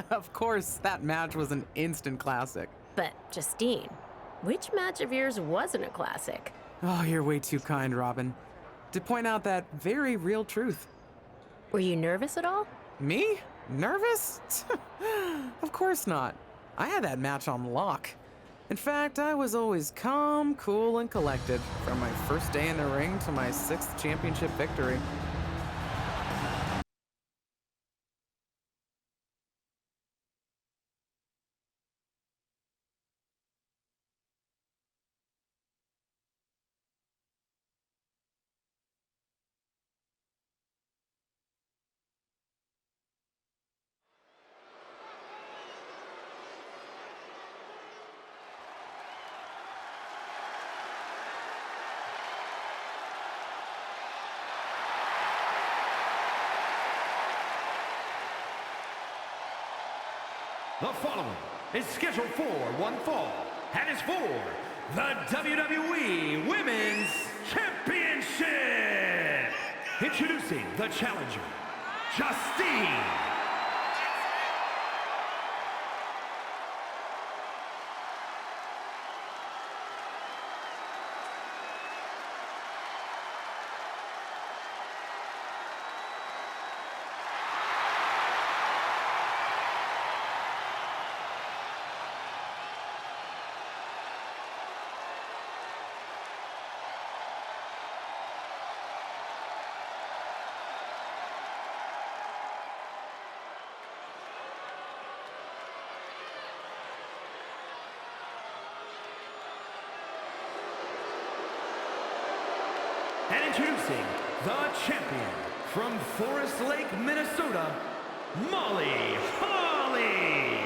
Of course, that match was an instant classic. But, Justine, which match of yours wasn't a classic? Oh, you're way too kind, Robin. To point out that very real truth. Were you nervous at all? Me? Nervous? Of course not. I had that match on lock. In fact, I was always calm, cool, and collected from my first day in the ring to my sixth championship victory. The following is scheduled for one fall and is for the WWE Women's Championship. Introducing the challenger, Justine. And introducing the champion from Forest Lake, Minnesota, Molly Holly.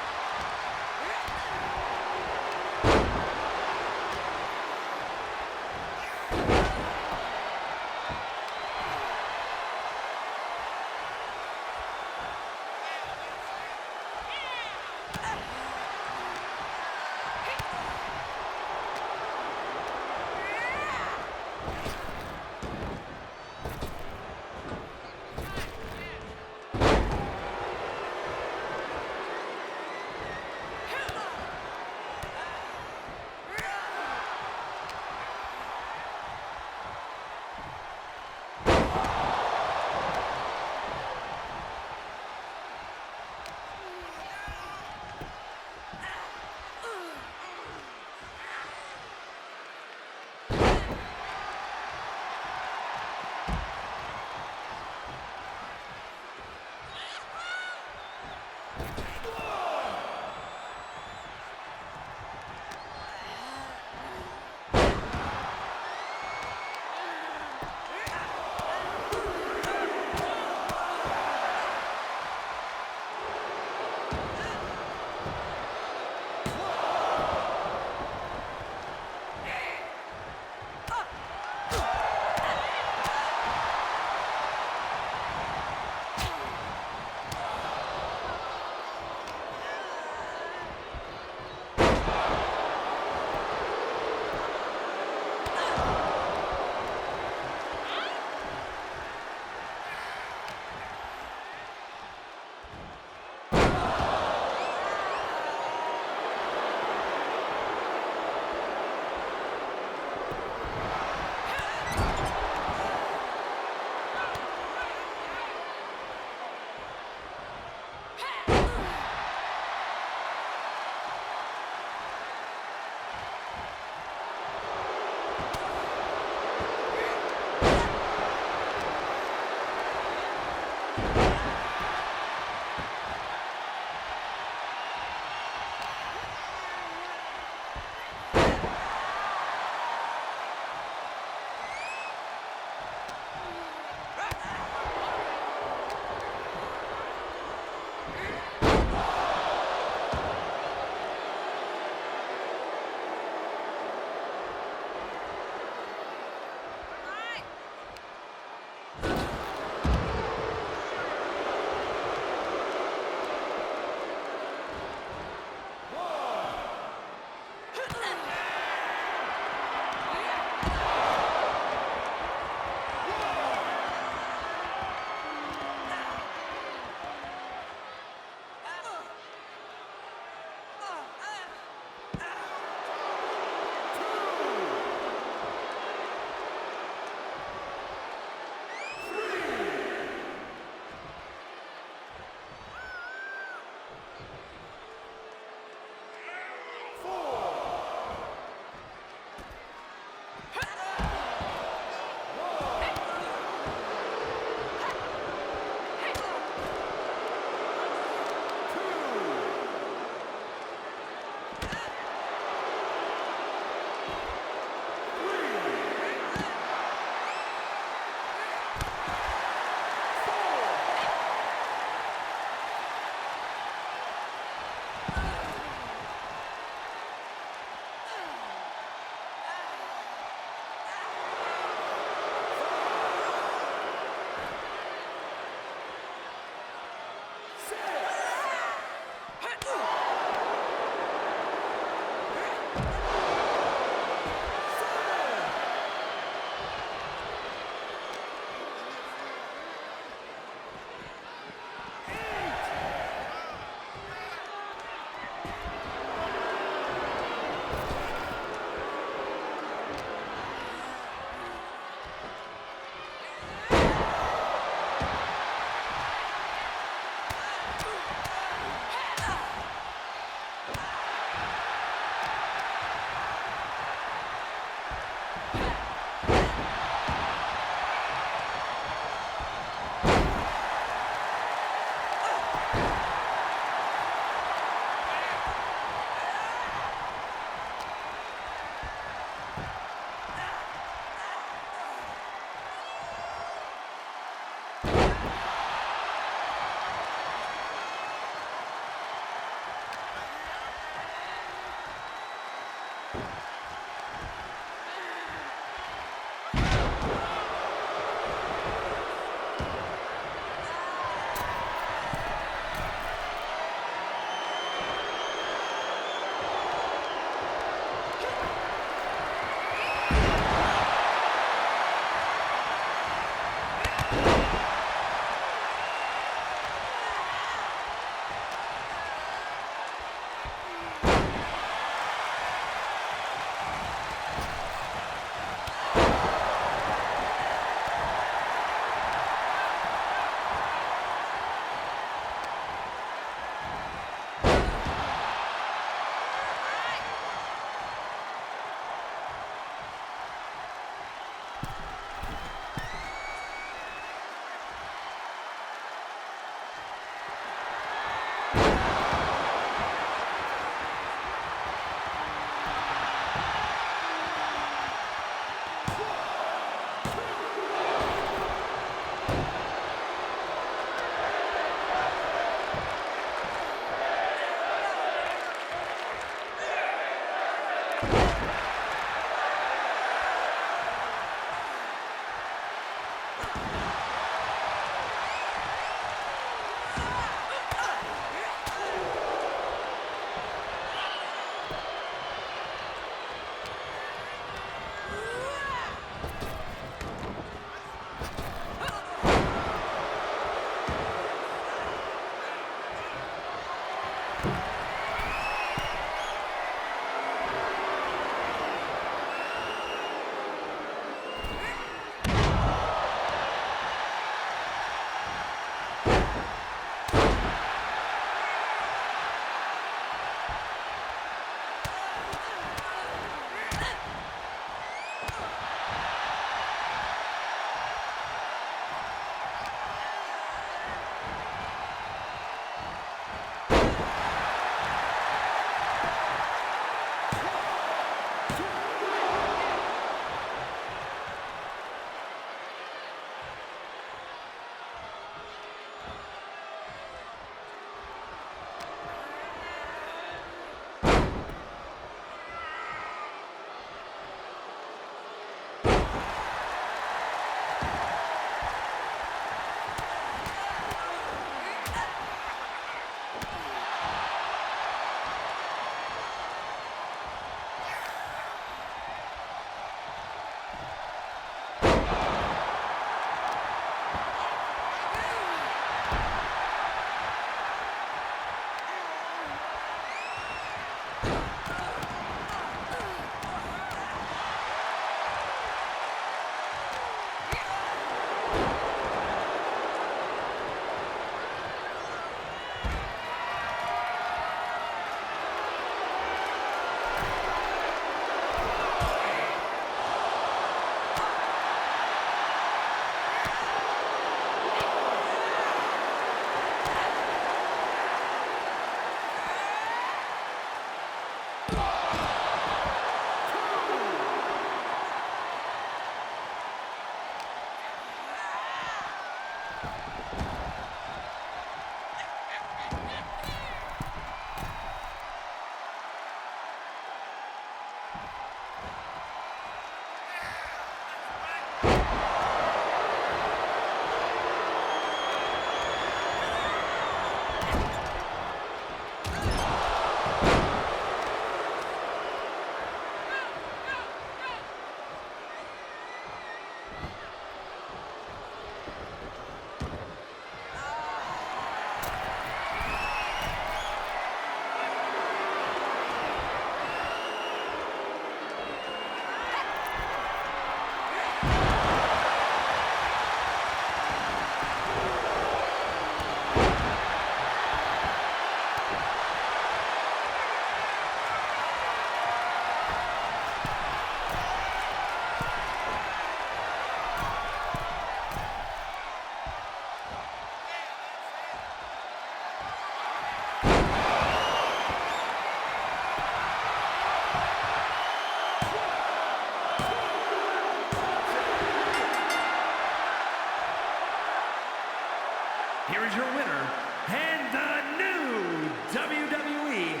Here is your winner, and the new WWE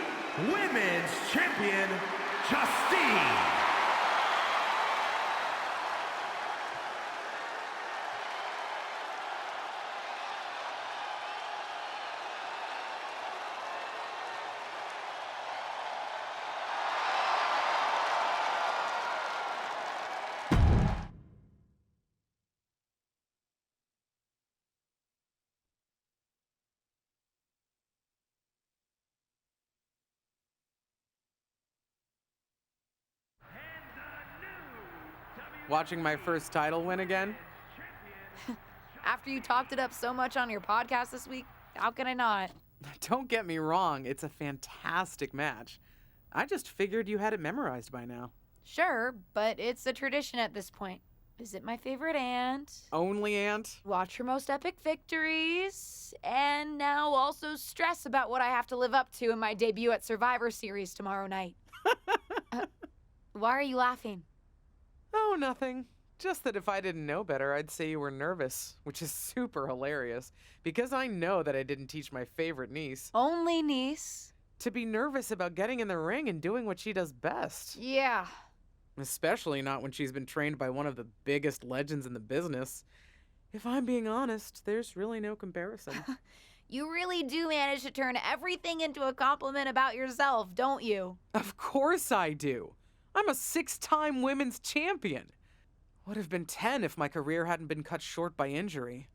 Women's Champion, Justine Watching my first title win again? After you talked it up so much on your podcast this week, how can I not? Don't get me wrong, it's a fantastic match. I just figured you had it memorized by now. Sure, but it's a tradition at this point. Visit my favorite aunt, Only aunt? watch her most epic victories, and now also stress about what I have to live up to in my debut at Survivor Series tomorrow night. Why are you laughing? Oh, nothing. Just that if I didn't know better, I'd say you were nervous, which is super hilarious, because I know that I didn't teach my favorite niece Only niece. to be nervous about getting in the ring and doing what she does best. Yeah. Especially not when she's been trained by one of the biggest legends in the business. If I'm being honest, there's really no comparison. You really do manage to turn everything into a compliment about yourself, don't you? Of course I do. I'm a 6-time women's champion. Would have been 10 if my career hadn't been cut short by injury.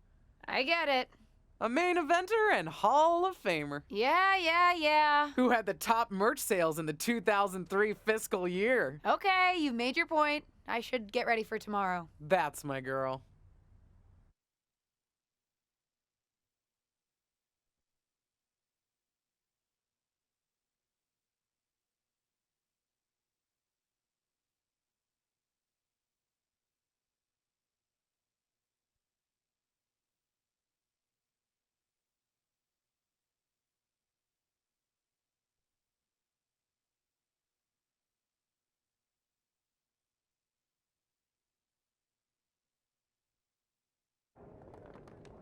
I get it. A main eventer and Hall of Famer. Yeah. Who had the top merch sales in the 2003 fiscal year. Okay, you've made your point. I should get ready for tomorrow. That's my girl.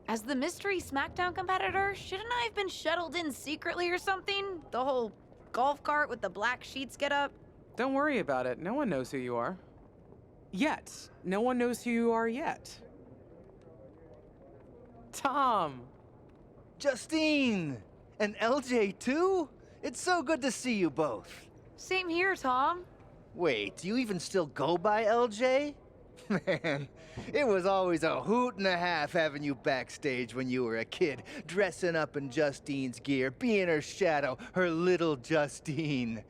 As the mystery SmackDown competitor, shouldn't I have been shuttled in secretly or something? The whole golf cart with the black sheets get up? Don't worry about it. No one knows who you are. Yet. No one knows who you are yet. Tom! Justine! And LJ too? It's so good to see you both. Same here, Tom. Wait, do you even still go by LJ? Man, it was always a hoot and a half having you backstage when you were a kid, dressing up in Justine's gear, being her shadow, her little Justine.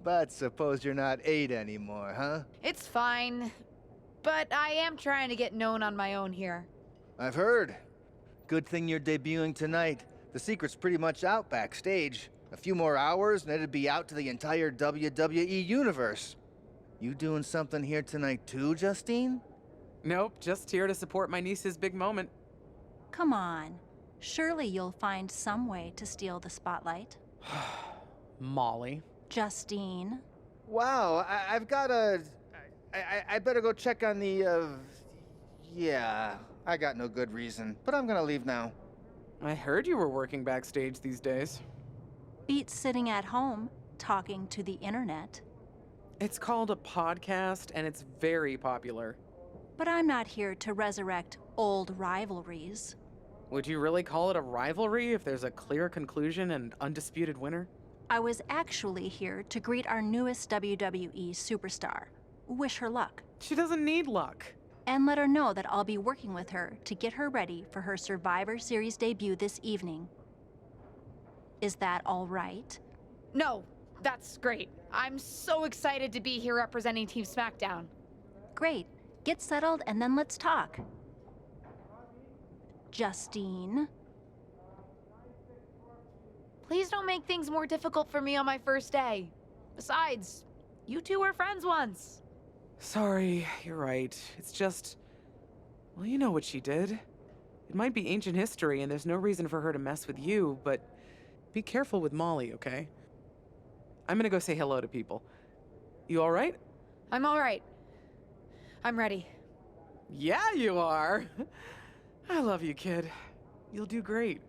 But suppose you're not 8 anymore, huh? It's fine. But I am trying to get known on my own here. I've heard. Good thing you're debuting tonight. The secret's pretty much out backstage. A few more hours and it'd be out to the entire WWE universe. You doing something here tonight too, Justine? Nope, just here to support my niece's big moment. Come on. Surely you'll find some way to steal the spotlight. Molly. Justine. Wow, I've got a... I better go check on the, Yeah, I got no good reason, but I'm gonna leave now. I heard you were working backstage these days. Beats sitting at home, talking to the internet. It's called a podcast, and it's very popular. But I'm not here to resurrect old rivalries. Would you really call it a rivalry if there's a clear conclusion and undisputed winner? I was actually here to greet our newest WWE superstar, wish her luck, She doesn't need luck. and let her know that I'll be working with her to get her ready for her Survivor Series debut this evening. Is that all right? No, that's great. I'm so excited to be here representing Team SmackDown. Great. Get settled and then let's talk. Justine. Please don't make things more difficult for me on my first day. Besides, you two were friends once. Sorry, you're right. It's just... Well, you know what she did. It might be ancient history, and there's no reason for her to mess with you, but be careful with Molly, okay? I'm gonna go say hello to people. You alright? I'm all right. I'm ready. Yeah, you are. I love you, kid. You'll do great.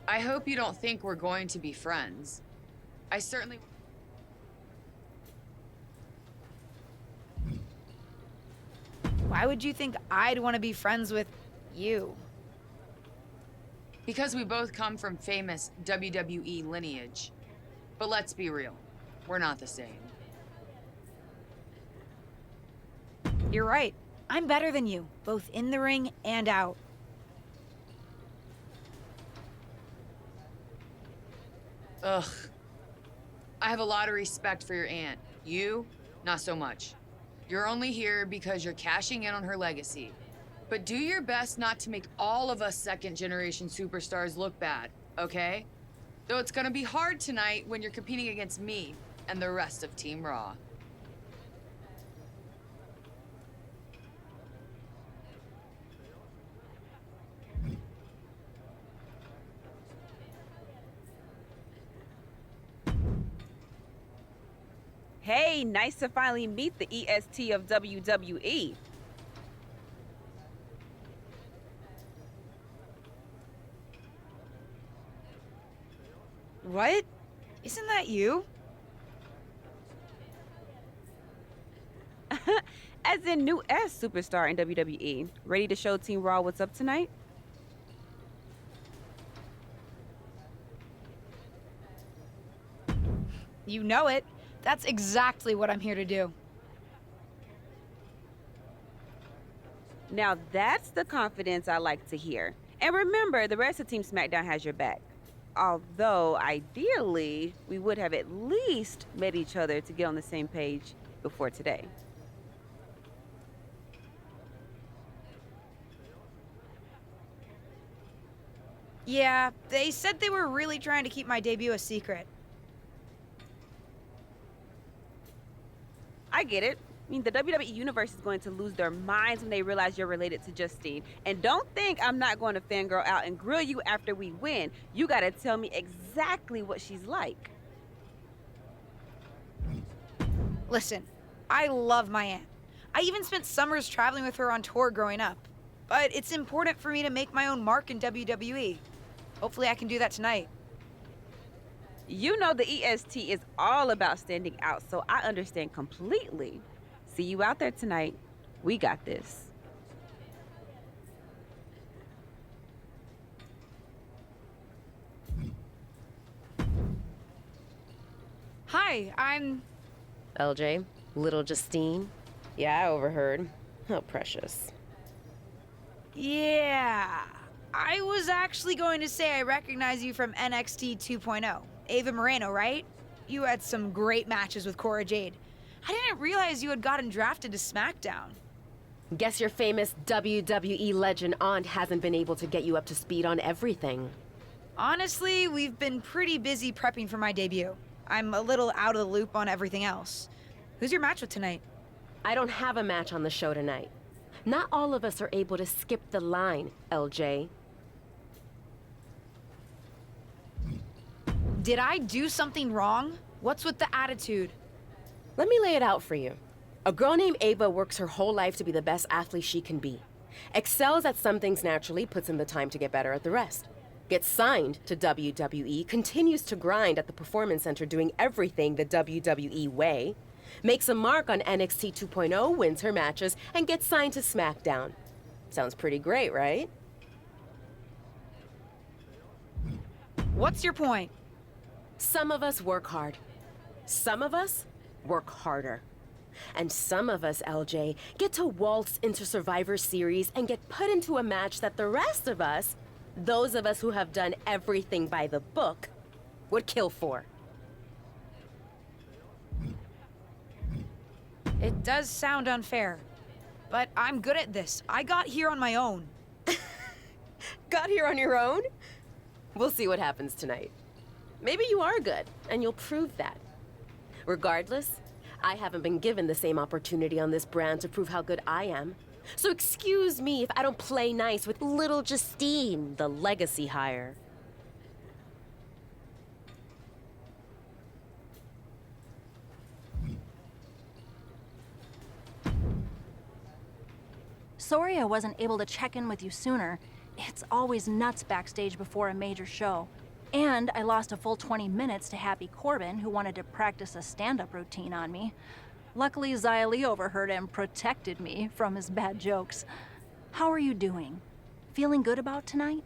I hope you don't think we're going to be friends. I certainly... Why would you think I'd want to be friends with you? Because we both come from famous WWE lineage. But let's be real, we're not the same. You're right. I'm better than you, both in the ring and out. Ugh. I have a lot of respect for your aunt. You, not so much. You're only here because you're cashing in on her legacy. But do your best not to make all of us second-generation superstars look bad, okay? Though it's gonna be hard tonight when you're competing against me and the rest of Team Raw. Hey, nice to finally meet the EST of WWE. What? Isn't that you? As in new S superstar in WWE. Ready to show Team Raw what's up tonight? You know it. That's exactly what I'm here to do. Now that's the confidence I like to hear. And remember, the rest of Team SmackDown has your back. Although, ideally, we would have at least met each other to get on the same page before today. Yeah, they said they were really trying to keep my debut a secret. I get it. I mean, the WWE Universe is going to lose their minds when they realize you're related to Justine. And don't think I'm not going to fangirl out and grill you after we win. You gotta tell me exactly what she's like. Listen, I love my aunt. I even spent summers traveling with her on tour growing up. But it's important for me to make my own mark in WWE. Hopefully I can do that tonight. You know the EST is all about standing out, so I understand completely. See you out there tonight. We got this. Hi, I'm... LJ, little Justine. Yeah, I overheard. How precious. Yeah. I was actually going to say I recognize you from NXT 2.0. Ava Moreno, right? You had some great matches with Cora Jade. I didn't realize you had gotten drafted to SmackDown. Guess your famous WWE legend aunt hasn't been able to get you up to speed on everything. Honestly, we've been pretty busy prepping for my debut. I'm a little out of the loop on everything else. Who's your match with tonight? I don't have a match on the show tonight. Not all of us are able to skip the line, LJ. Did I do something wrong? What's with the attitude? Let me lay it out for you. A girl named Ava works her whole life to be the best athlete she can be. Excels at some things naturally, puts in the time to get better at the rest. Gets signed to WWE, continues to grind at the Performance Center doing everything the WWE way. Makes a mark on NXT 2.0, wins her matches, and gets signed to SmackDown. Sounds pretty great, right? What's your point? Some of us work hard. Some of us work harder. And some of us, LJ, get to waltz into Survivor Series and get put into a match that the rest of us, those of us who have done everything by the book, would kill for. It does sound unfair, but I'm good at this. I got here on my own. Got here on your own? We'll see what happens tonight. Maybe you are good, and you'll prove that. Regardless, I haven't been given the same opportunity on this brand to prove how good I am. So excuse me if I don't play nice with little Justine, the legacy hire. Soria wasn't able to check in with you sooner. It's always nuts backstage before a major show. And I lost a full 20 minutes to Happy Corbin, who wanted to practice a stand-up routine on me. Luckily, Xia Li overheard and protected me from his bad jokes. How are you doing? Feeling good about tonight?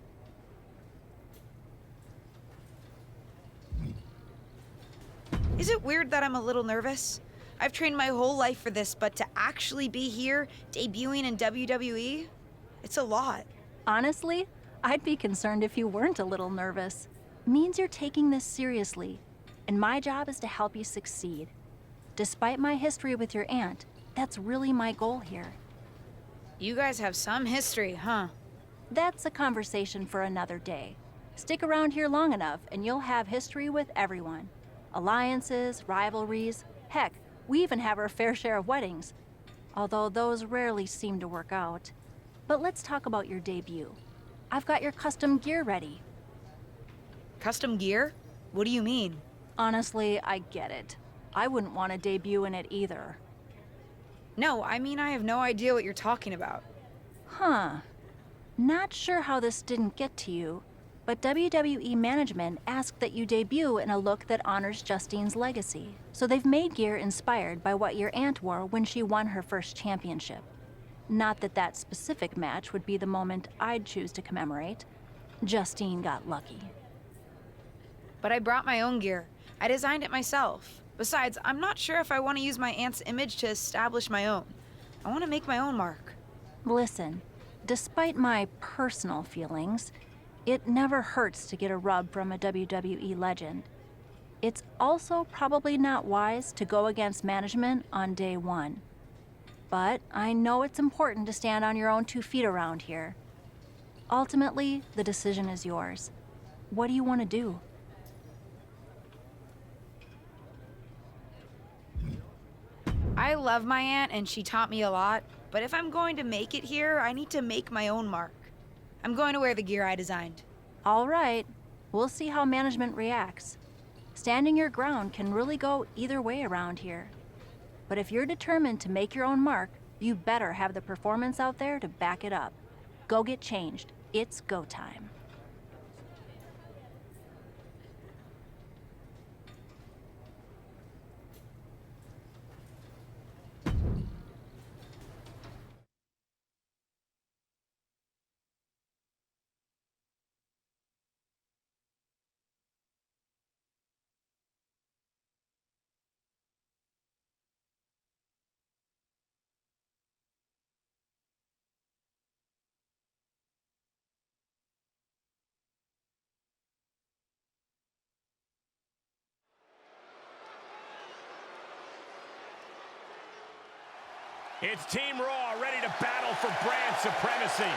Is it weird that I'm a little nervous? I've trained my whole life for this, but to actually be here, debuting in WWE, it's a lot. Honestly, I'd be concerned if you weren't a little nervous. Means you're taking this seriously, and my job is to help you succeed. Despite my history with your aunt, that's really my goal here. You guys have some history, huh? That's a conversation for another day. Stick around here long enough, and you'll have history with everyone. Alliances, rivalries, heck, we even have our fair share of weddings. Although those rarely seem to work out. But let's talk about your debut. I've got your custom gear ready. Custom gear? What do you mean? Honestly, I get it. I wouldn't want to debut in it either. No, I mean I have no idea what you're talking about. Huh. Not sure how this didn't get to you, but WWE management asked that you debut in a look that honors Justine's legacy. So they've made gear inspired by what your aunt wore when she won her first championship. Not that that specific match would be the moment I'd choose to commemorate. Justine got lucky. But I brought my own gear. I designed it myself. Besides, I'm not sure if I want to use my aunt's image to establish my own. I want to make my own mark. Listen, despite my personal feelings, it never hurts to get a rub from a WWE legend. It's also probably not wise to go against management on day one. But I know it's important to stand on your own 2 feet around here. Ultimately, the decision is yours. What do you want to do? I love my aunt and she taught me a lot, but if I'm going to make it here, I need to make my own mark. I'm going to wear the gear I designed. All right, we'll see how management reacts. Standing your ground can really go either way around here. But if you're determined to make your own mark, you better have the performance out there to back it up. Go get changed. It's go time. It's Team Raw ready to battle for brand supremacy.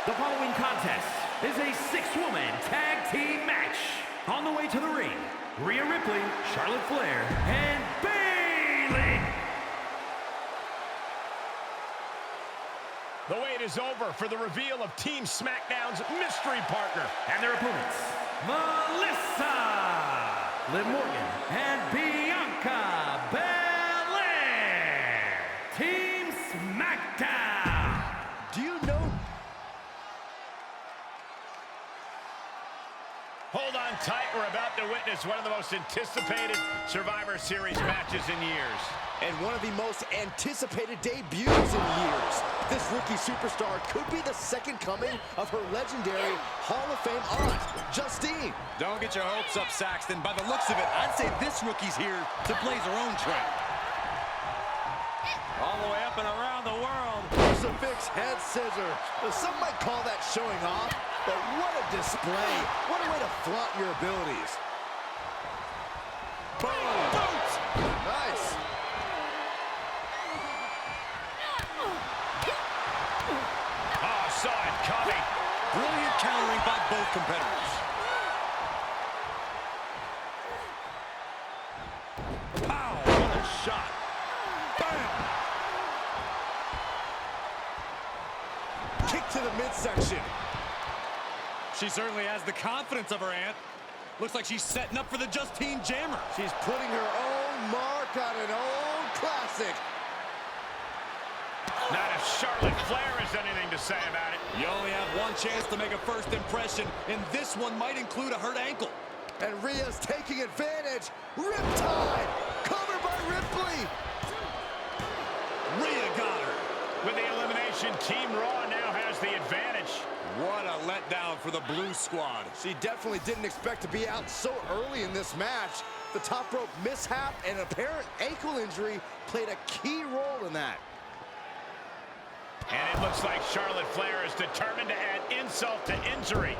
The following contest is a 6-woman tag team match. On the way to the ring, Rhea Ripley, Charlotte Flair, and Bayley. The wait is over for the reveal of Team SmackDown's mystery partner. And their opponents, Melissa, Liv Morgan, and Bianca Belair. Team SmackDown. Do you know? Hold on tight. We're about to witness one of the most anticipated Survivor Series matches in years. And one of the most anticipated debuts in years. This rookie superstar could be the second coming of her legendary Hall of Fame aunt, Justine. Don't get your hopes up, Saxton. By the looks of it, I'd say this rookie's here to blaze her own trail. All the way up and around the world. Crucifix head scissor. Now, some might call that showing off, but what a display. What a way to flaunt your abilities. Boom. Boot. Nice. Oh, saw it coming. Brilliant countering by both competitors. Pow, what a shot. Bam! Kick to the midsection. She certainly has the confidence of her aunt. Looks like she's setting up for the Justine Jammer. She's putting her own mark on an old classic. Not if Charlotte Flair has anything to say about it. You only have one chance to make a first impression, and this one might include a hurt ankle. And Rhea's taking advantage. Riptide! Covered by Ripley! Rhea got her. With the elimination, Team Raw now has the advantage. What a letdown for the Blue Squad. She definitely didn't expect to be out so early in this match. The top rope mishap and apparent ankle injury played a key role in that. And it looks like Charlotte Flair is determined to add insult to injury.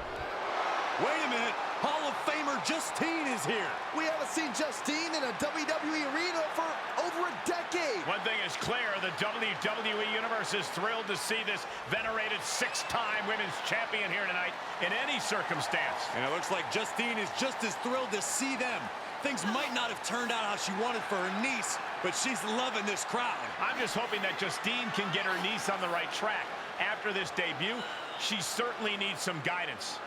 Wait a minute. Hall of Famer Justine is here. We haven't seen Justine in a WWE arena for over a decade. One thing is clear, the WWE Universe is thrilled to see this venerated 6-time women's champion here tonight in any circumstance. And it looks like Justine is just as thrilled to see them. Things might not have turned out how she wanted for her niece, but she's loving this crowd. I'm just hoping that Justine can get her niece on the right track. After this debut, she certainly needs some guidance.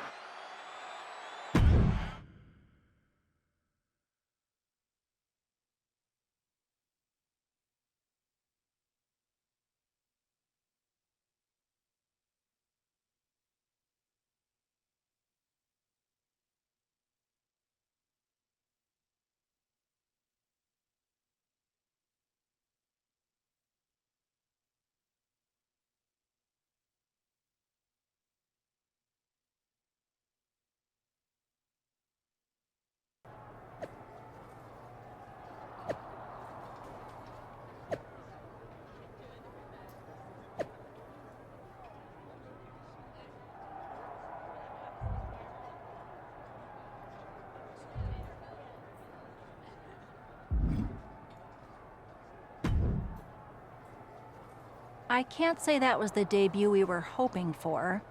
I can't say that was the debut we were hoping for.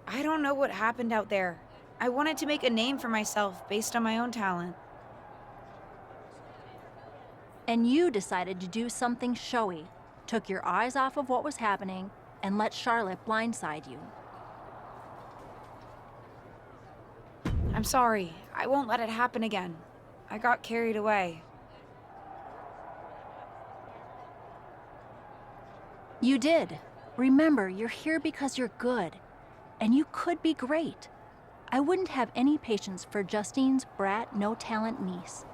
I don't know what happened out there. I wanted to make a name for myself based on my own talent. And you decided to do something showy, took your eyes off of what was happening, and let Charlotte blindside you. I'm sorry. I won't let it happen again. I got carried away. You did. Remember, you're here because you're good. And you could be great. I wouldn't have any patience for Justine's brat, no-talent niece.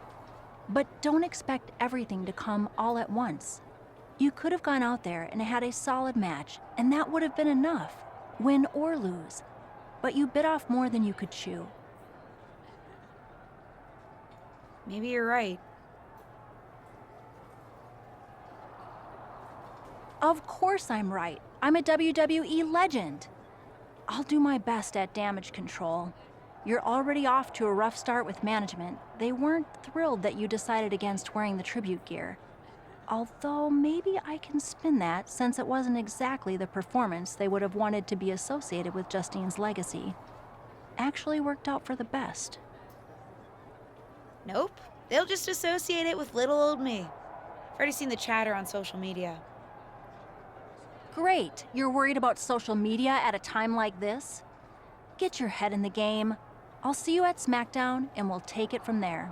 But don't expect everything to come all at once. You could have gone out there and had a solid match, and that would have been enough, win or lose. But you bit off more than you could chew. Maybe you're right. Of course I'm right. I'm a WWE legend. I'll do my best at damage control. You're already off to a rough start with management. They weren't thrilled that you decided against wearing the tribute gear. Although maybe I can spin that, since it wasn't exactly the performance they would have wanted to be associated with Justine's legacy. Actually worked out for the best. Nope. They'll just associate it with little old me. I've already seen the chatter on social media. Great. You're worried about social media at a time like this? Get your head in the game. I'll see you at SmackDown, and we'll take it from there.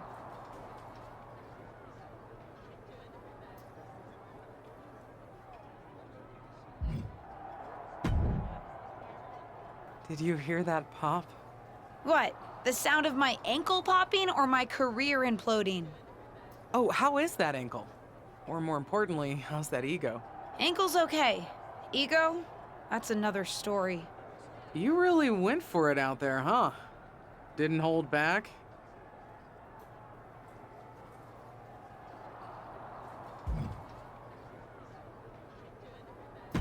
Did you hear that pop? What? The sound of my ankle popping or my career imploding? Oh, how is that ankle? Or more importantly, how's that ego? Ankle's okay. Ego? That's another story. You really went for it out there, huh? Didn't hold back?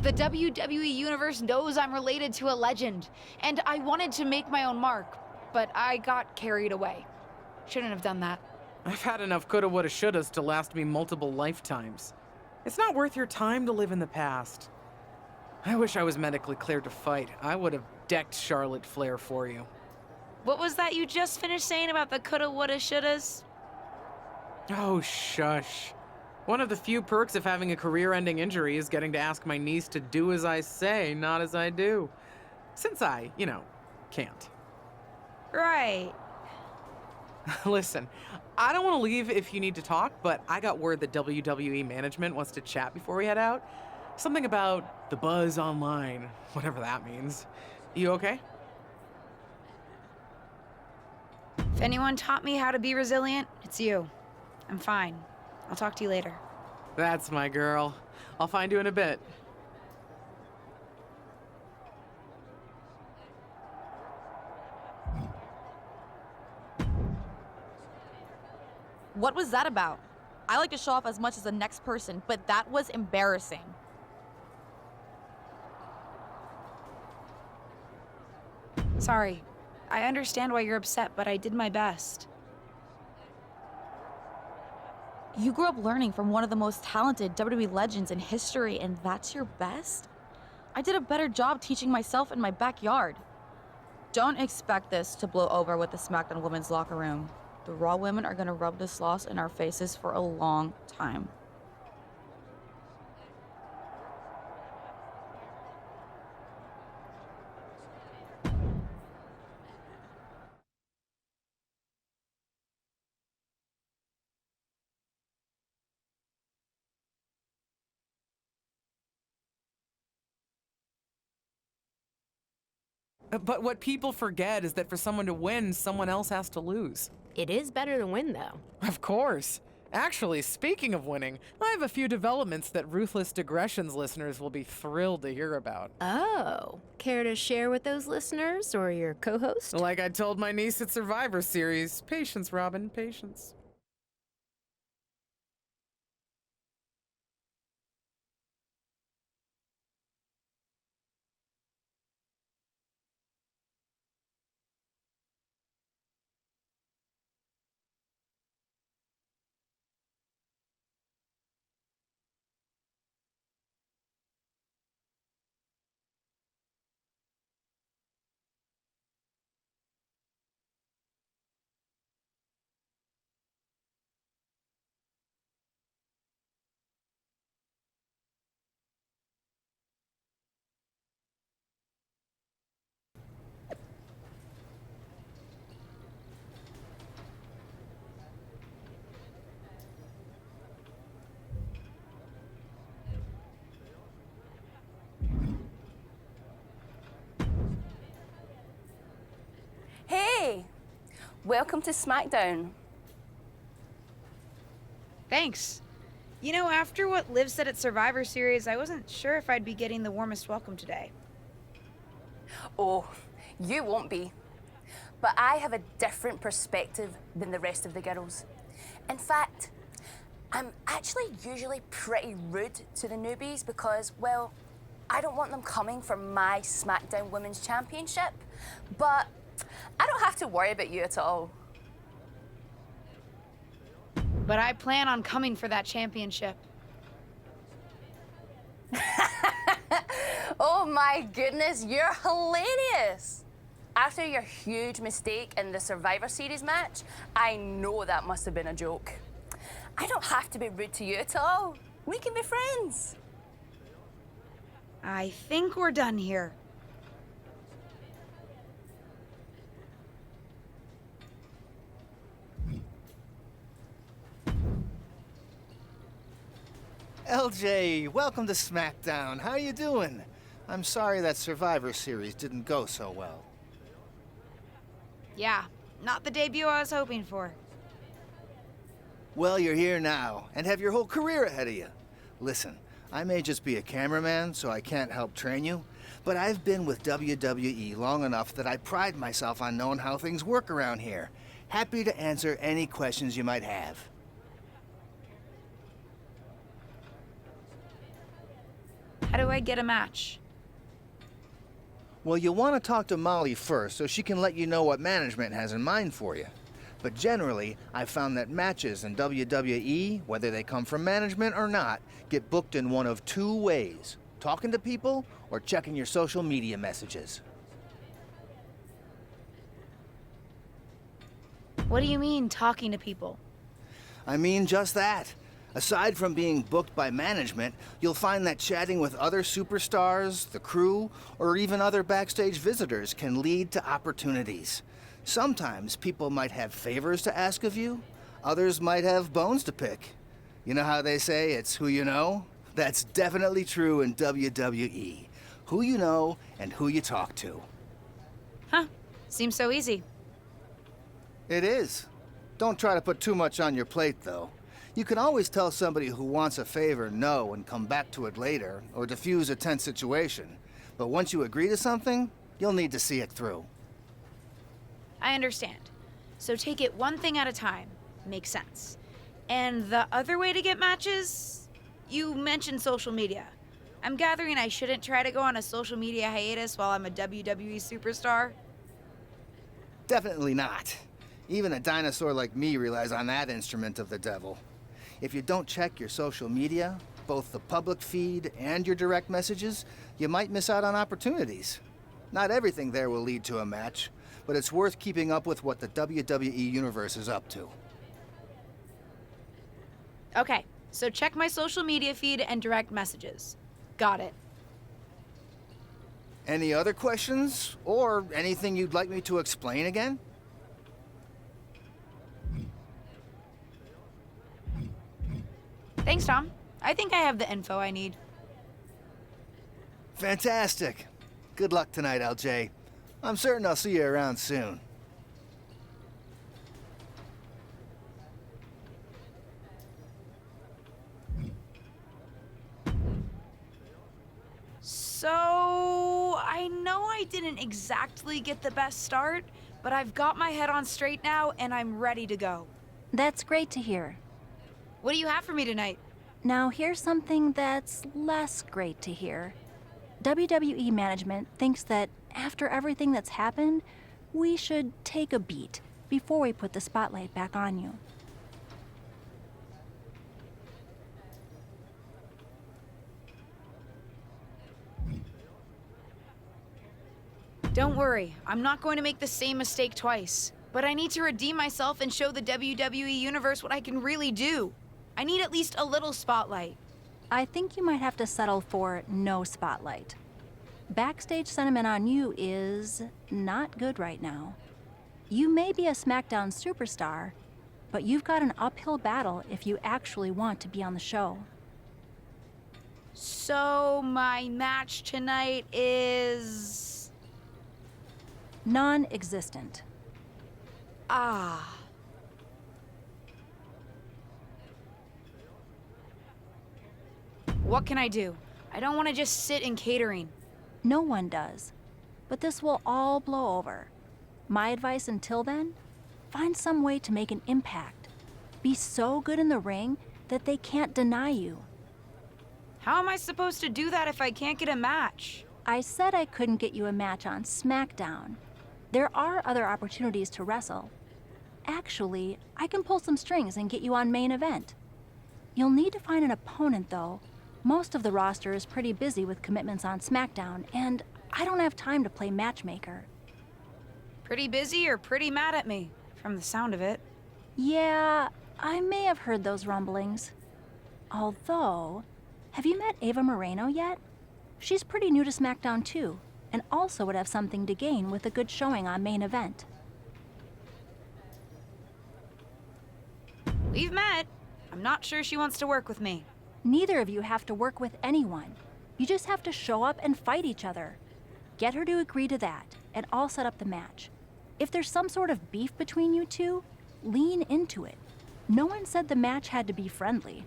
The WWE Universe knows I'm related to a legend, and I wanted to make my own mark, but I got carried away. Shouldn't have done that. I've had enough coulda, woulda, shouldas to last me multiple lifetimes. It's not worth your time to live in the past. I wish I was medically cleared to fight. I would have decked Charlotte Flair for you. What was that you just finished saying about the coulda, woulda, shouldas? Oh, shush. One of the few perks of having a career-ending injury is getting to ask my niece to do as I say, not as I do. Since I, can't. Right. Listen, I don't want to leave if you need to talk, but I got word that WWE management wants to chat before we head out. Something about the buzz online, whatever that means. You okay? If anyone taught me how to be resilient, it's you. I'm fine. I'll talk to you later. That's my girl. I'll find you in a bit. What was that about? I like to show off as much as the next person, but that was embarrassing. Sorry. I understand why you're upset, but I did my best. You grew up learning from one of the most talented WWE legends in history, and that's your best? I did a better job teaching myself in my backyard. Don't expect this to blow over with the SmackDown women's locker room. The Raw women are gonna rub this loss in our faces for a long time. But what people forget is that for someone to win, someone else has to lose. It is better to win, though. Of course. Actually, speaking of winning, I have a few developments that Ruthless Digressions listeners will be thrilled to hear about. Oh, care to share with those listeners or your co-host? Like I told my niece at Survivor Series, patience, Robin, patience. Hey, welcome to SmackDown. Thanks. You know, after what Liv said at Survivor Series, I wasn't sure if I'd be getting the warmest welcome today. Oh, you won't be. But I have a different perspective than the rest of the girls. In fact, I'm actually usually pretty rude to the newbies because, well, I don't want them coming for my SmackDown Women's Championship. But I don't have to worry about you at all. But I plan on coming for that championship. Oh my goodness, you're hilarious! After your huge mistake in the Survivor Series match, I know that must have been a joke. I don't have to be rude to you at all. We can be friends. I think we're done here. LJ, welcome to SmackDown. How you doing? I'm sorry that Survivor Series didn't go so well. Yeah, not the debut I was hoping for. Well, you're here now, and have your whole career ahead of you. Listen, I may just be a cameraman, so I can't help train you, but I've been with WWE long enough that I pride myself on knowing how things work around here. Happy to answer any questions you might have. How do I get a match? Well, you'll want to talk to Molly first so she can let you know what management has in mind for you. But generally, I've found that matches in WWE, whether they come from management or not, get booked in one of two ways: talking to people or checking your social media messages. What do you mean, talking to people? I mean just that. Aside from being booked by management, you'll find that chatting with other superstars, the crew, or even other backstage visitors can lead to opportunities. Sometimes people might have favors to ask of you, others might have bones to pick. You know how they say it's who you know? That's definitely true in WWE. Who you know and who you talk to. Huh. Seems so easy. It is. Don't try to put too much on your plate, though. You can always tell somebody who wants a favor no and come back to it later, or diffuse a tense situation. But once you agree to something, you'll need to see it through. I understand. So take it one thing at a time. Makes sense. And the other way to get matches? You mentioned social media. I'm gathering I shouldn't try to go on a social media hiatus while I'm a WWE superstar? Definitely not. Even a dinosaur like me relies on that instrument of the devil. If you don't check your social media, both the public feed and your direct messages, you might miss out on opportunities. Not everything there will lead to a match, but it's worth keeping up with what the WWE Universe is up to. Okay, so check my social media feed and direct messages. Got it. Any other questions? Or anything you'd like me to explain again? Thanks, Tom. I think I have the info I need. Fantastic. Good luck tonight, LJ. I'm certain I'll see you around soon. So, I know I didn't exactly get the best start, but I've got my head on straight now and I'm ready to go. That's great to hear. What do you have for me tonight? Now, here's something that's less great to hear. WWE management thinks that after everything that's happened, we should take a beat before we put the spotlight back on you. Don't worry, I'm not going to make the same mistake twice. But I need to redeem myself and show the WWE Universe what I can really do. I need at least a little spotlight. I think you might have to settle for no spotlight. Backstage sentiment on you is not good right now. You may be a SmackDown superstar, but you've got an uphill battle if you actually want to be on the show. So, my match tonight is... non-existent. Ah. What can I do? I don't want to just sit in catering. No one does. But this will all blow over. My advice until then? Find some way to make an impact. Be so good in the ring that they can't deny you. How am I supposed to do that if I can't get a match? I said I couldn't get you a match on SmackDown. There are other opportunities to wrestle. Actually, I can pull some strings and get you on main event. You'll need to find an opponent, though. Most of the roster is pretty busy with commitments on SmackDown, and I don't have time to play matchmaker. Pretty busy or pretty mad at me, from the sound of it. Yeah, I may have heard those rumblings. Although, have you met Ava Moreno yet? She's pretty new to SmackDown too, and also would have something to gain with a good showing on main event. We've met. I'm not sure she wants to work with me. Neither of you have to work with anyone. You just have to show up and fight each other. Get her to agree to that, and I'll set up the match. If there's some sort of beef between you two, lean into it. No one said the match had to be friendly.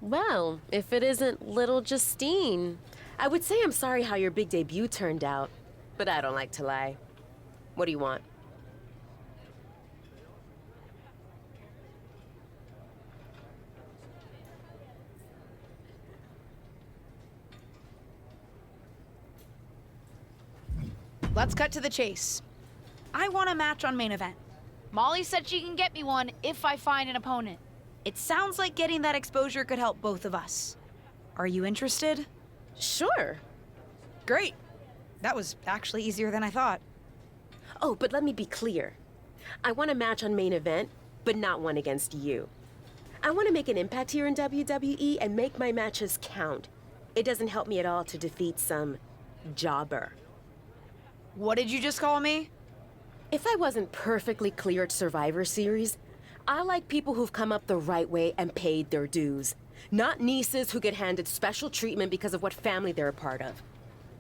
Well, if it isn't little Justine. I would say I'm sorry how your big debut turned out, but I don't like to lie. What do you want? Let's cut to the chase. I want a match on main event. Molly said she can get me one if I find an opponent. It sounds like getting that exposure could help both of us. Are you interested? Sure. Great. That was actually easier than I thought. Oh, but let me be clear. I want a match on main event, but not one against you. I want to make an impact here in WWE and make my matches count. It doesn't help me at all to defeat some jobber. What did you just call me? If I wasn't perfectly clear at Survivor Series, I like people who've come up the right way and paid their dues. Not nieces who get handed special treatment because of what family they're a part of.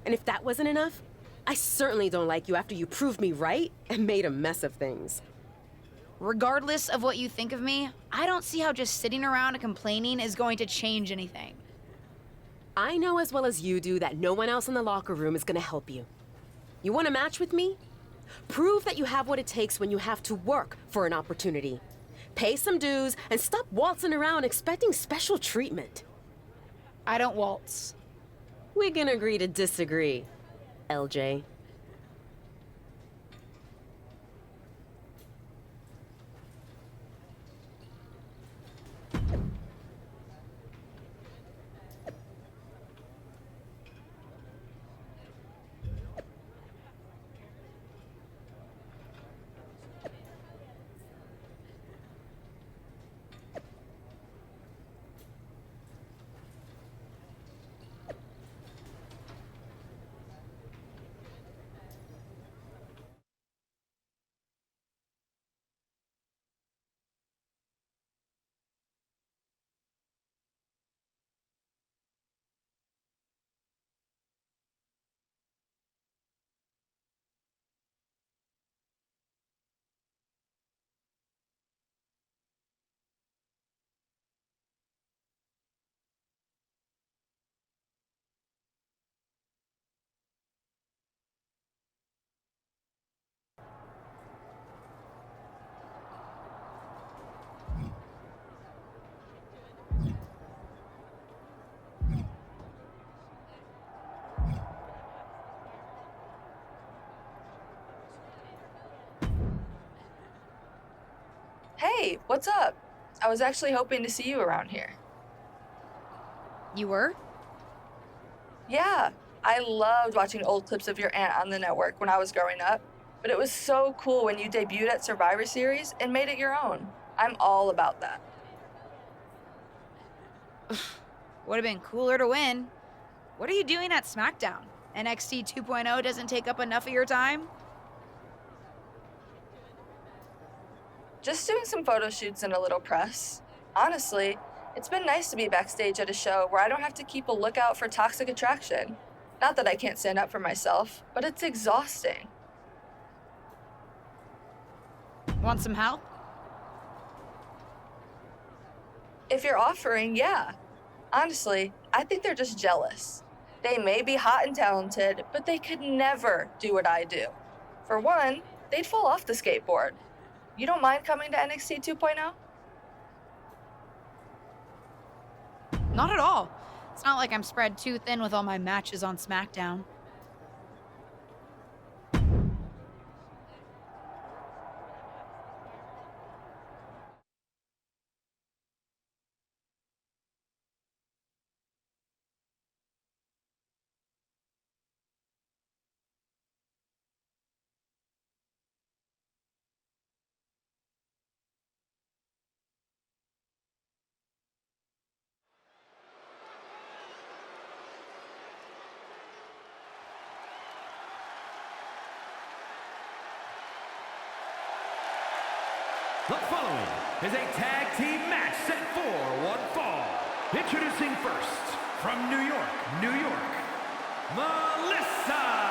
And if that wasn't enough, I certainly don't like you after you proved me right and made a mess of things. Regardless of what you think of me, I don't see how just sitting around and complaining is going to change anything. I know as well as you do that no one else in the locker room is gonna help you. You want a match with me? Prove that you have what it takes when you have to work for an opportunity. Pay some dues and stop waltzing around expecting special treatment. I don't waltz. We can agree to disagree, LJ. Hey, what's up? I was actually hoping to see you around here. You were? Yeah, I loved watching old clips of your aunt on the network when I was growing up, but it was so cool when you debuted at Survivor Series and made it your own. I'm all about that. Would have been cooler to win. What are you doing at SmackDown? NXT 2.0 doesn't take up enough of your time? Just doing some photo shoots and a little press. Honestly, it's been nice to be backstage at a show where I don't have to keep a lookout for toxic attraction. Not that I can't stand up for myself, but it's exhausting. Want some help? If you're offering, yeah. Honestly, I think they're just jealous. They may be hot and talented, but they could never do what I do. For one, they'd fall off the skateboard. You don't mind coming to NXT 2.0? Not at all. It's not like I'm spread too thin with all my matches on SmackDown. The following is a tag team match set for one fall. Introducing first, from New York, New York, Melissa!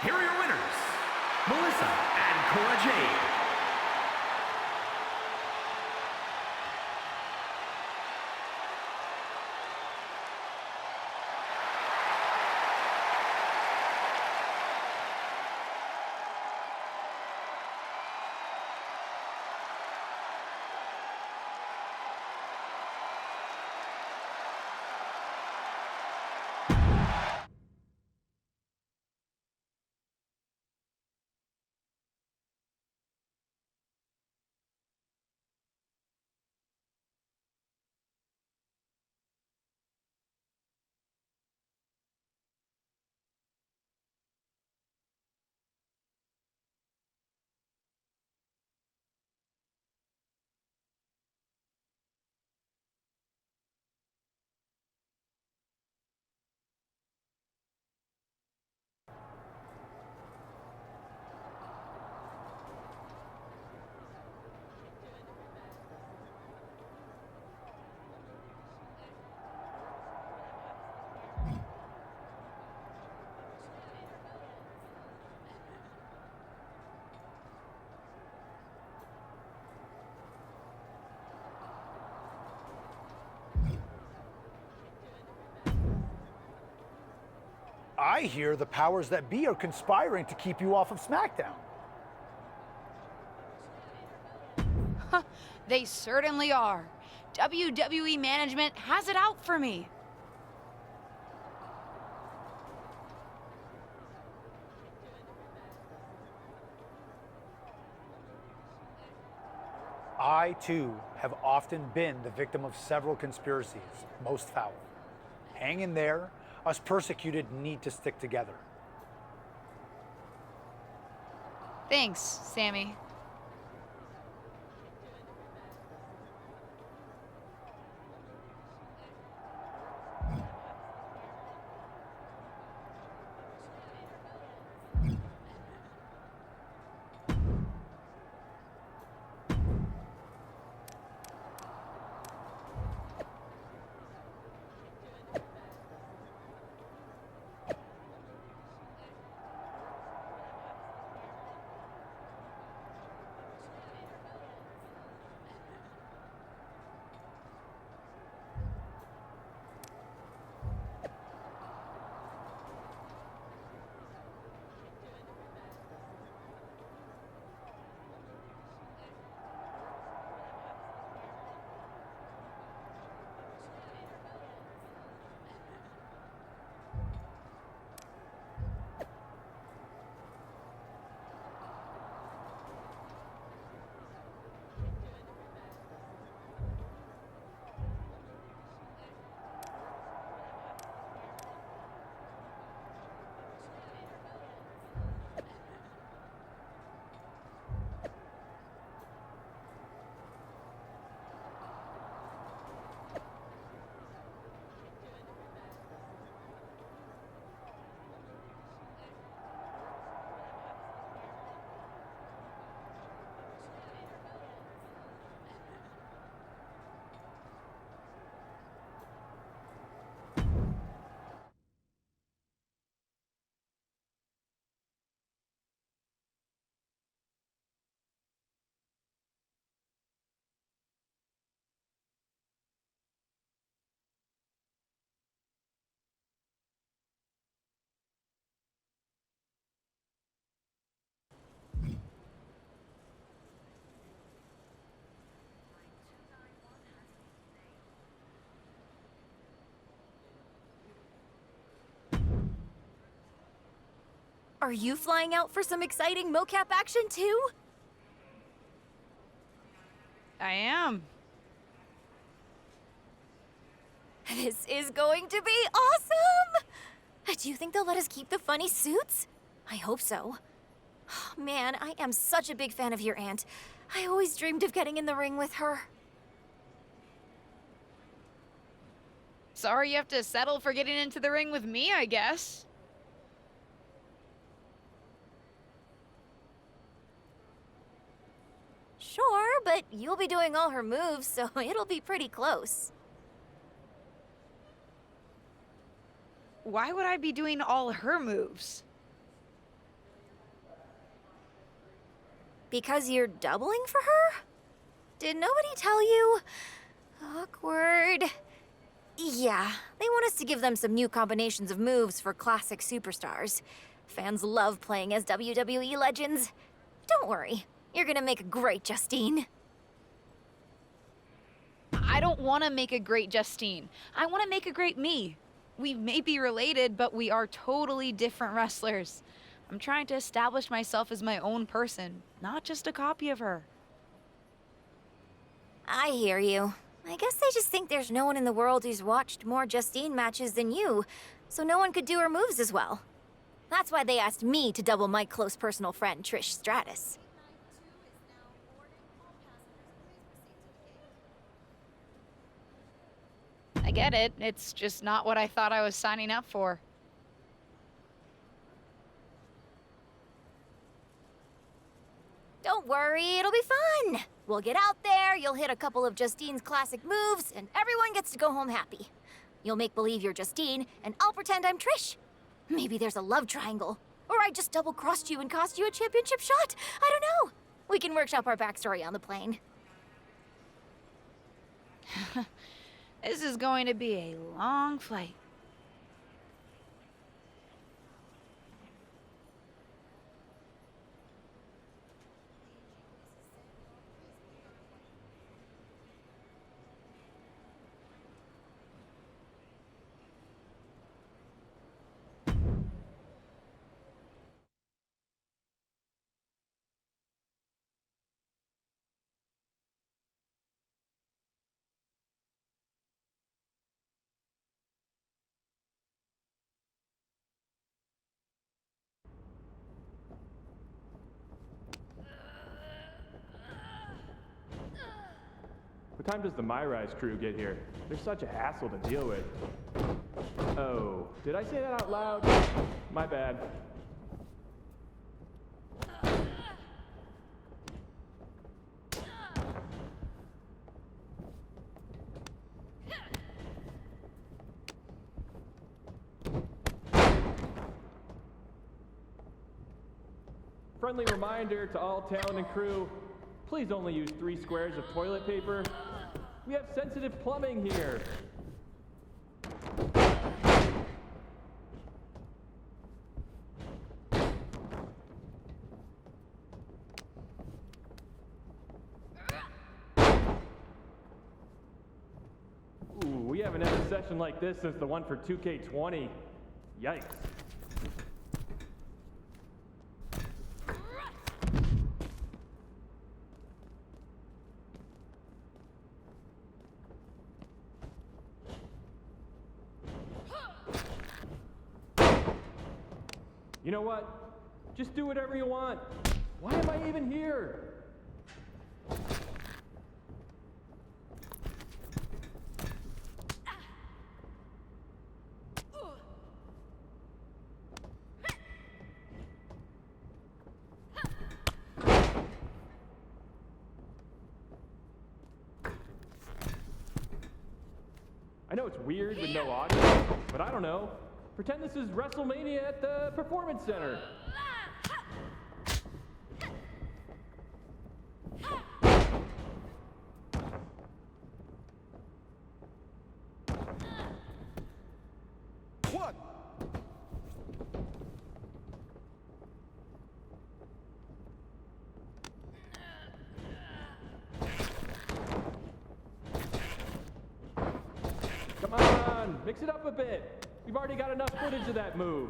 Here are your winners, Melissa and Cora Jade. I hear the powers that be are conspiring to keep you off of SmackDown. They certainly are. WWE management has it out for me. I, too, have often been the victim of several conspiracies, most foul. Hang in there. Us persecuted need to stick together. Thanks, Sammy. Are you flying out for some exciting mocap action too? I am. This is going to be awesome! Do you think they'll let us keep the funny suits? I hope so. Man, I am such a big fan of your aunt. I always dreamed of getting in the ring with her. Sorry you have to settle for getting into the ring with me, I guess. Sure, but you'll be doing all her moves, so it'll be pretty close. Why would I be doing all her moves? Because you're doubling for her? Did nobody tell you? Awkward. Yeah, they want us to give them some new combinations of moves for classic superstars. Fans love playing as WWE legends. Don't worry, you're gonna make a great Justine. I don't want to make a great Justine. I want to make a great me. We may be related, but we are totally different wrestlers. I'm trying to establish myself as my own person, not just a copy of her. I hear you. I guess they just think there's no one in the world who's watched more Justine matches than you, so no one could do her moves as well. That's why they asked me to double my close personal friend, Trish Stratus. I get it. It's just not what I thought I was signing up for. Don't worry, it'll be fun. We'll get out there, you'll hit a couple of Justine's classic moves, and everyone gets to go home happy. You'll make believe you're Justine, and I'll pretend I'm Trish. Maybe there's a love triangle. Or I just double-crossed you and cost you a championship shot. I don't know. We can workshop our backstory on the plane. This is going to be a long flight. What time does the My Rise crew get here? They're such a hassle to deal with. Oh, did I say that out loud? My bad. Friendly reminder to all talent and crew, please only use 3 squares of toilet paper. We have sensitive plumbing here. Ooh, we haven't had a session like this since the one for 2K20. Yikes. You know what? Just do whatever you want. Why am I even here? I know it's weird with no audio, but I don't know. Pretend this is WrestleMania at the Performance Center. What? Come on, mix it up a bit. We've already got enough footage of that move.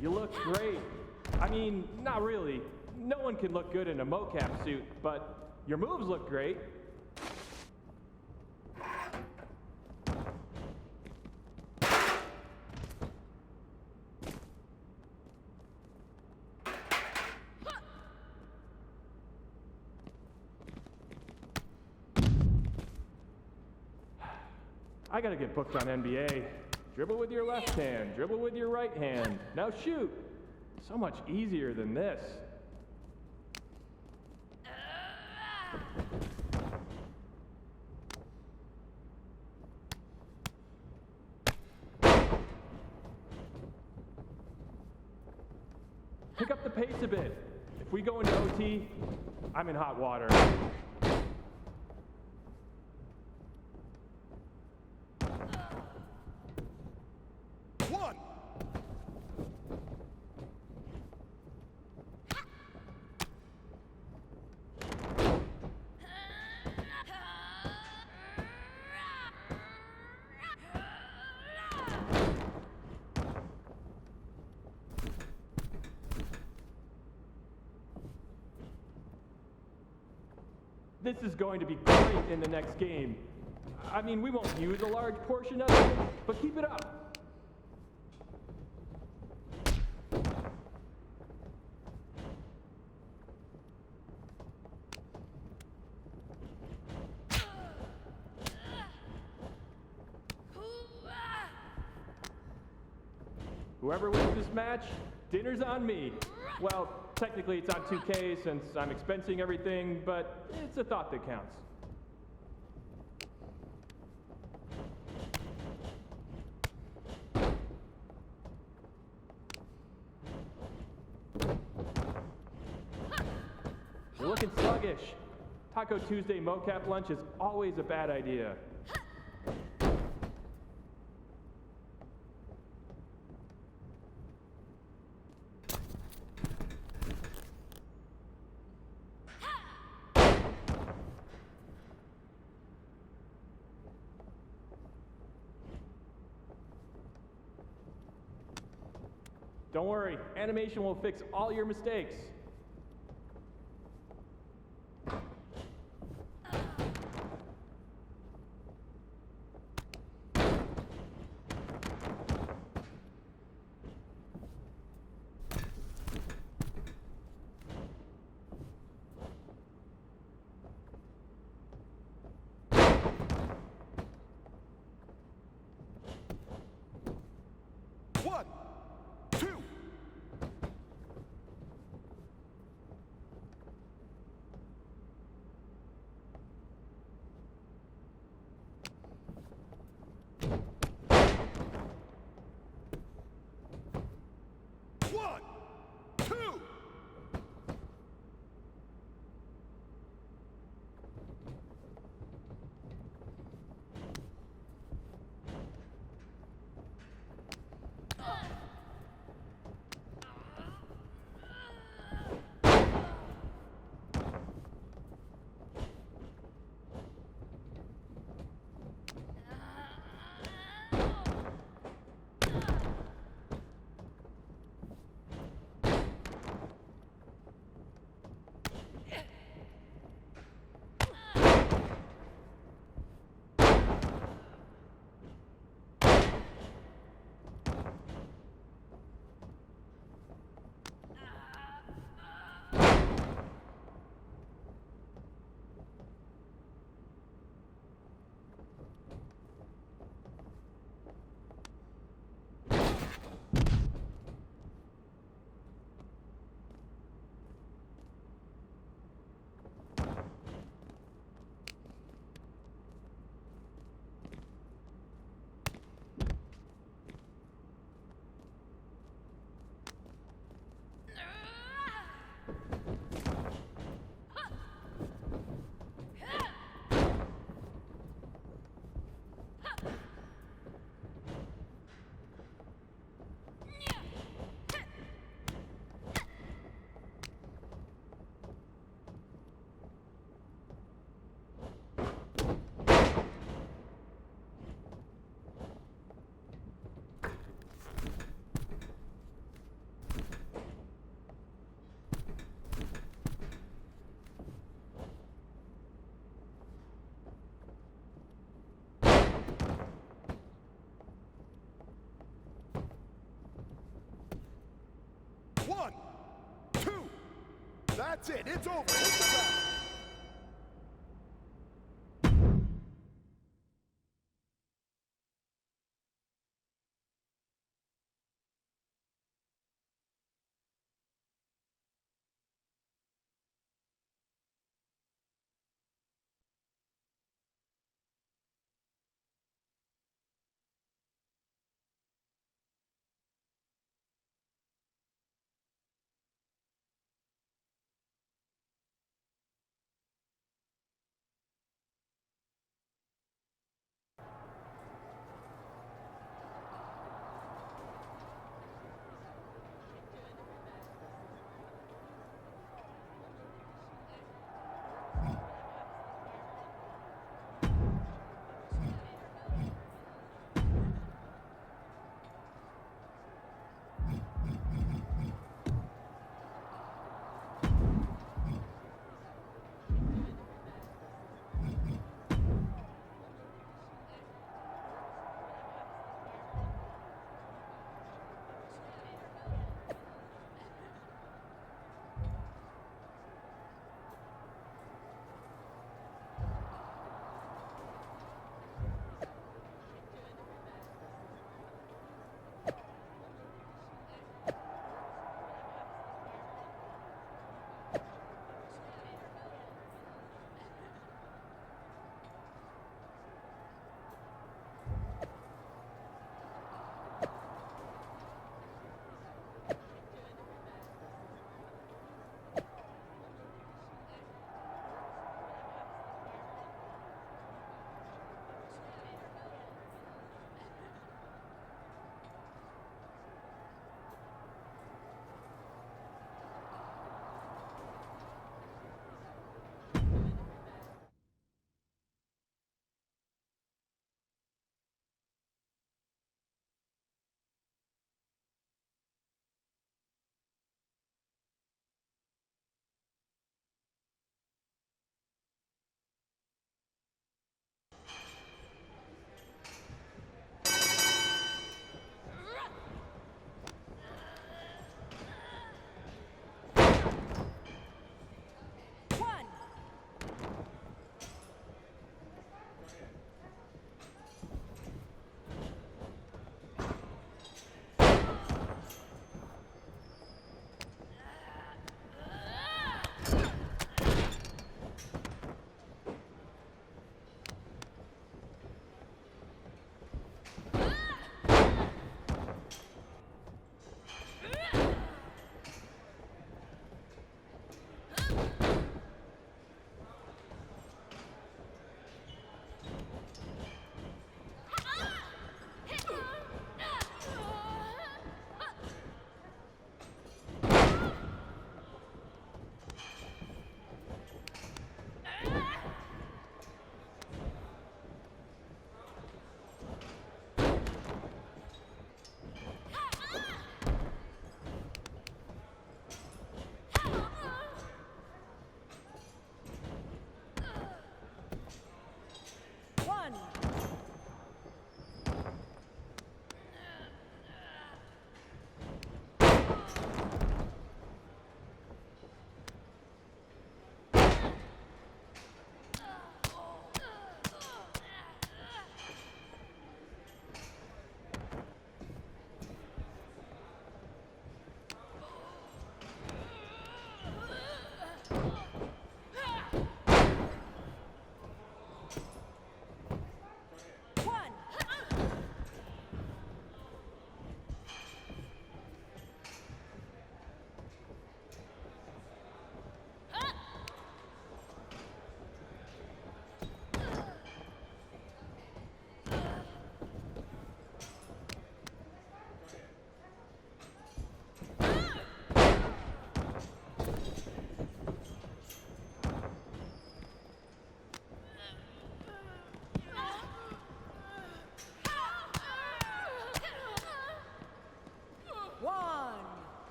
You look great. I mean, not really. No one can look good in a mocap suit, but your moves look great. I gotta get booked on NBA. Dribble with your left hand, dribble with your right hand. Now shoot. So much easier than this. Pick up the pace a bit. If we go into OT, I'm in hot water. This is going to be great in the next game. I mean, we won't use a large portion of it, but keep it up. Whoever wins this match, dinner's on me. Well, technically it's on 2K since I'm expensing everything, but it's a thought that counts. You're looking sluggish. Taco Tuesday mocap lunch is always a bad idea. Don't worry, animation will fix all your mistakes. 1, 2. That's it. It's over. Hit the bell.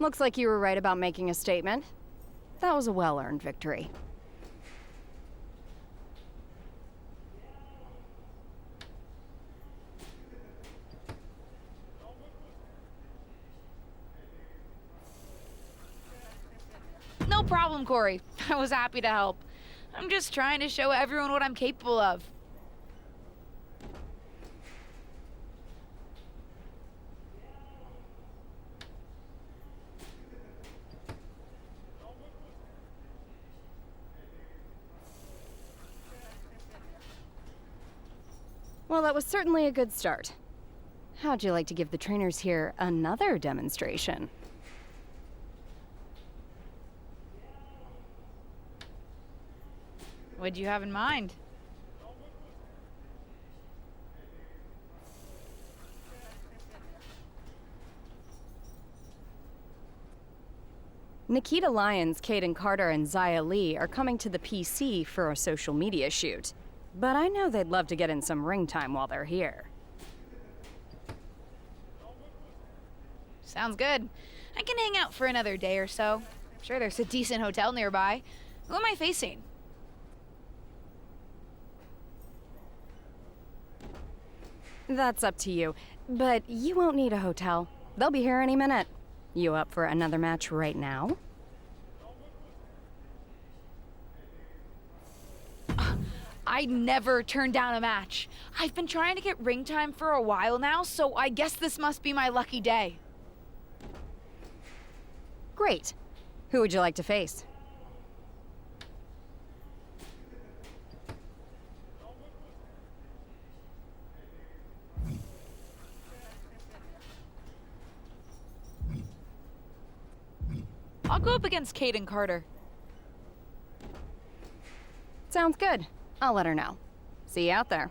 Looks like you were right about making a statement. That was a well-earned victory. No problem, Corey. I was happy to help. I'm just trying to show everyone what I'm capable of. Well, that was certainly a good start. How'd you like to give the trainers here another demonstration? What'd you have in mind? Nikita Lyons, Caden Carter, and Zaya Lee are coming to the PC for a social media shoot. But I know they'd love to get in some ring time while they're here. Sounds good. I can hang out for another day or so. I'm sure there's a decent hotel nearby. Who am I facing? That's up to you, but you won't need a hotel. They'll be here any minute. You up for another match right now? I never turn down a match. I've been trying to get ring time for a while now, so I guess this must be my lucky day. Great. Who would you like to face? I'll go up against Caden Carter. Sounds good. I'll let her know. See you out there.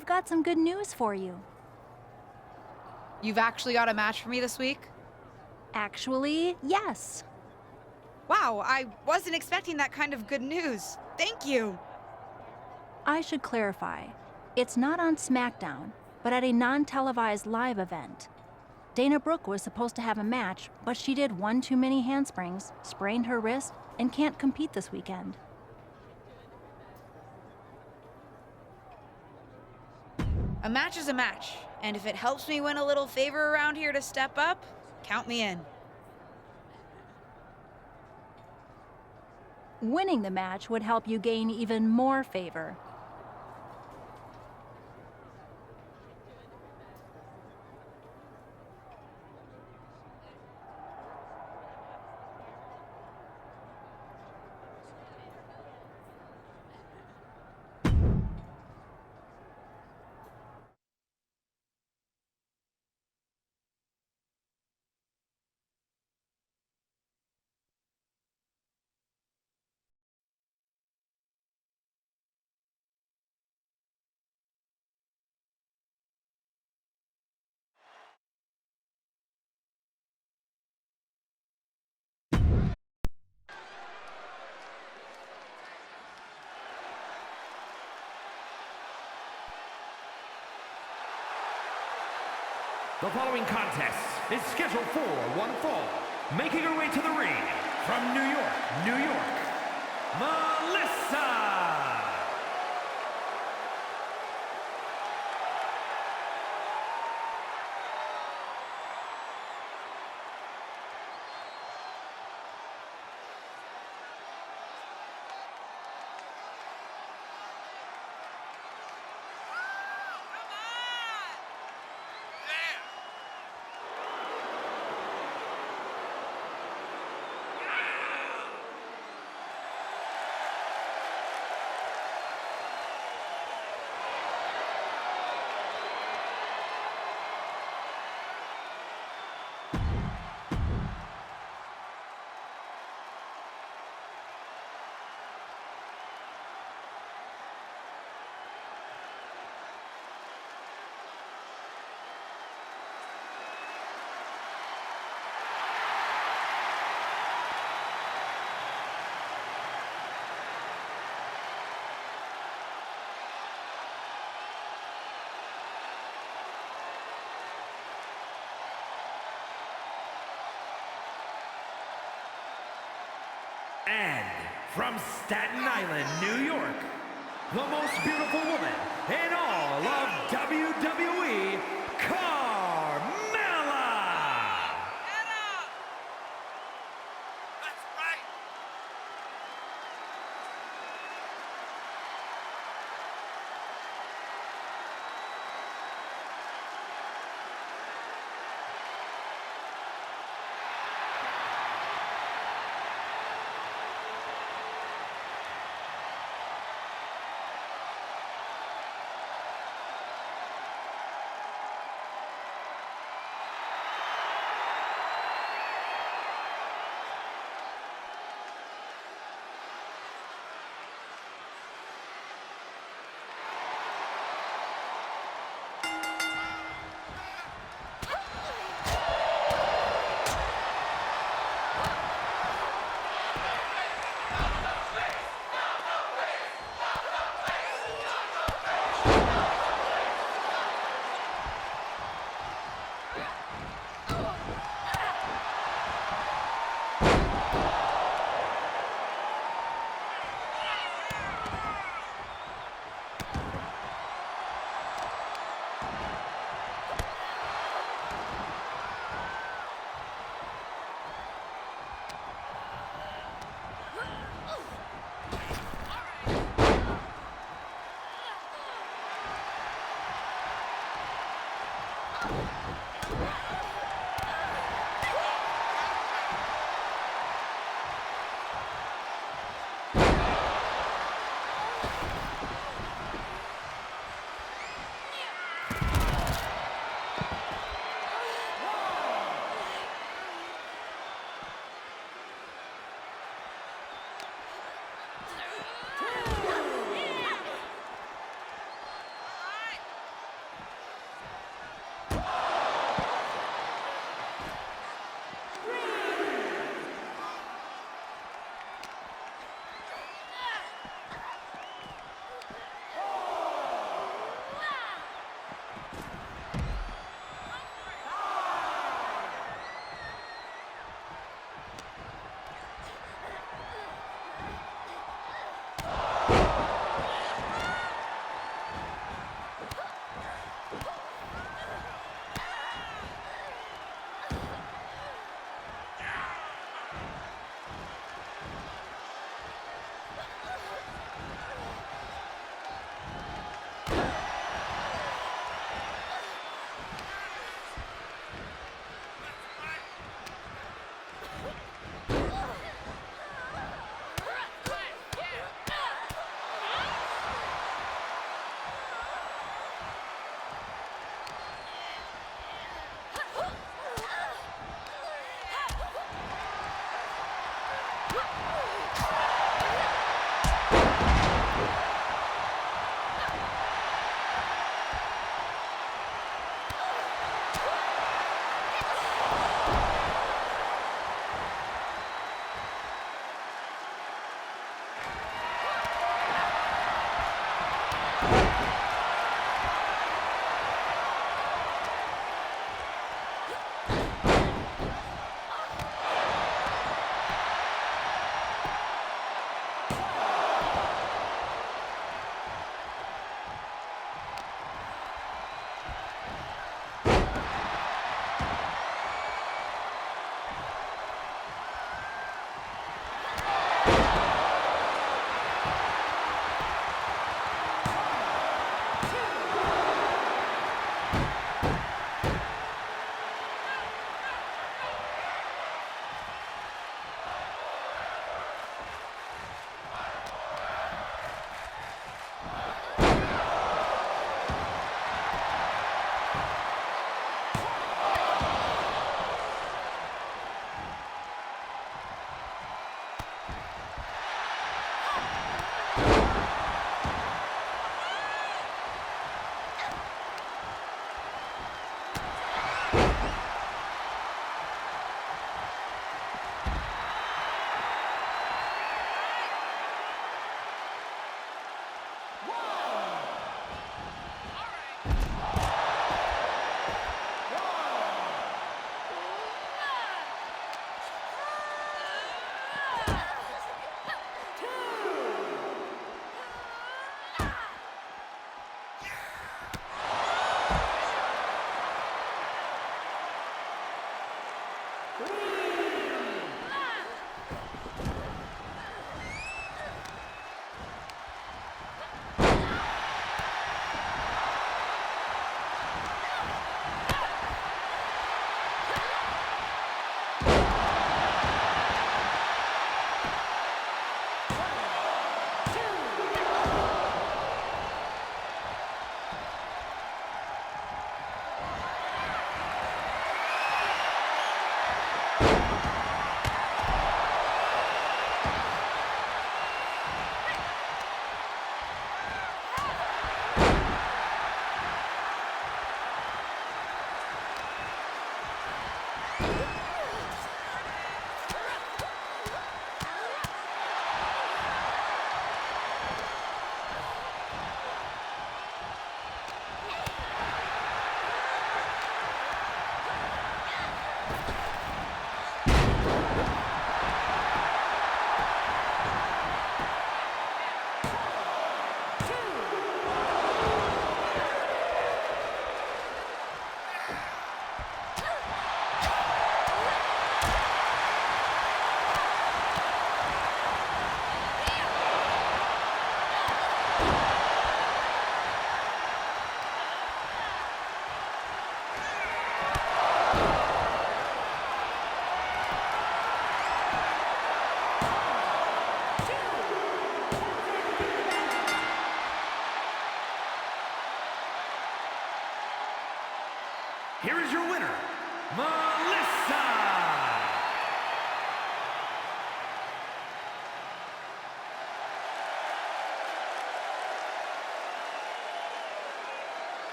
I've got some good news for you. You've actually got a match for me this week? Actually, yes. Wow, I wasn't expecting that kind of good news. Thank you. I should clarify. It's not on SmackDown, but at a non-televised live event. Dana Brooke was supposed to have a match, but she did one too many handsprings, sprained her wrist, and can't compete this weekend. A match is a match, and if it helps me win a little favor around here to step up, count me in. Winning the match would help you gain even more favor. The following contest is scheduled for one fall. Making her way to the ring from New York, New York, Melissa! And from Staten Island, New York, the most beautiful woman in all of WWE, Carmella!